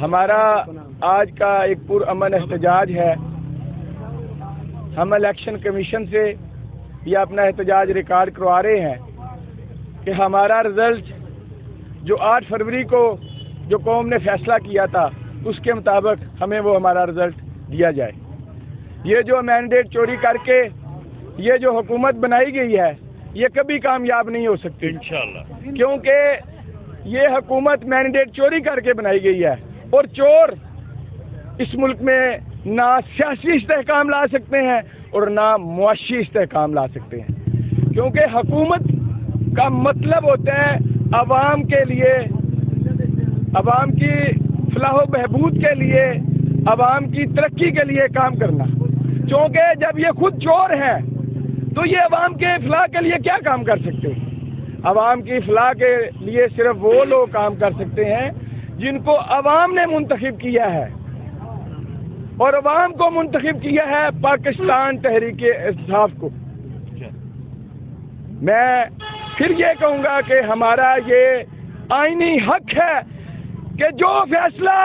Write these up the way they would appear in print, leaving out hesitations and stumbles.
ہمارا آج کا ایک پرامن احتجاج ہے. ہم الیکشن کمیشن سے یہ اپنا احتجاج ریکارڈ کروا رہے ہیں کہ ہمارا رزلٹ جو 8 فروری کو جو قوم نے فیصلہ کیا تھا اس کے مطابق ہمیں وہ ہمارا رزلٹ دیا جائے. یہ جو مینڈیٹ چوری کر کے یہ جو حکومت بنائی گئی ہے یہ کبھی کامیاب نہیں ہو سکتی انشاءاللہ، کیونکہ یہ حکومت مینڈیٹ چوری کر کے بنائی گئی ہے اور چور اس ملک میں نہ سیاسی استحکام لا سکتے ہیں اور نہ معاشی استحکام لا سکتے ہیں، کیونکہ حکومت کا مطلب ہوتا ہے عوام کے لیے، عوام کی فلاح و بہبود کے لیے، عوام کی ترقی کے لیے کام کرنا. چونکہ جب یہ خود چور ہیں تو یہ عوام کے فلاح کے لیے کیا کام کر سکتے ہیں؟ عوام کی فلاح کے لیے صرف وہ لوگ کام کر سکتے ہیں جن کو عوام نے منتخب کیا ہے، اور عوام کو منتخب کیا ہے پاکستان تحریک انصاف کو. میں پھر یہ کہوں گا کہ ہمارا یہ آئینی حق ہے کہ جو فیصلہ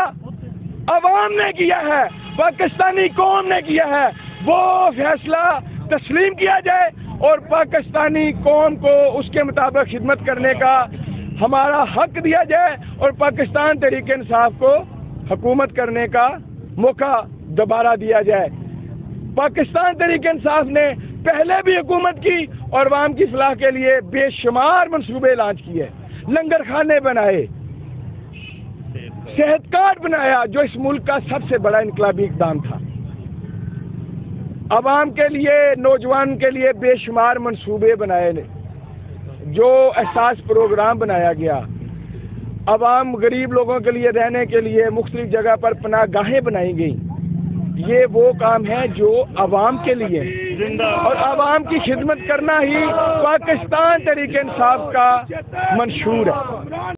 عوام نے کیا ہے، پاکستانی قوم نے کیا ہے، وہ فیصلہ تسلیم کیا جائے اور پاکستانی قوم کو اس کے مطابق خدمت کرنے کا ہمارا حق دیا جائے اور پاکستان تحریک انصاف کو حکومت کرنے کا موقع دوبارہ دیا جائے. پاکستان تحریک انصاف نے پہلے بھی حکومت کی اور عوام کی فلاح کے لیے بے شمار منصوبے لانچ کیے، لنگر خانے بنائے، صحت کارڈ بنایا جو اس ملک کا سب سے بڑا انقلابی اقدام تھا. عوام کے لیے، نوجوان کے لیے بے شمار منصوبے بنائے، جو احساس پروگرام بنایا گیا. عوام غریب لوگوں کے لیے رہنے کے لیے مختلف جگہ پر پناہ گاہیں بنائی گئیں. یہ وہ کام ہے جو عوام کے لیے، اور عوام کی خدمت کرنا ہی پاکستان تحریک انصاف کا منشور ہے.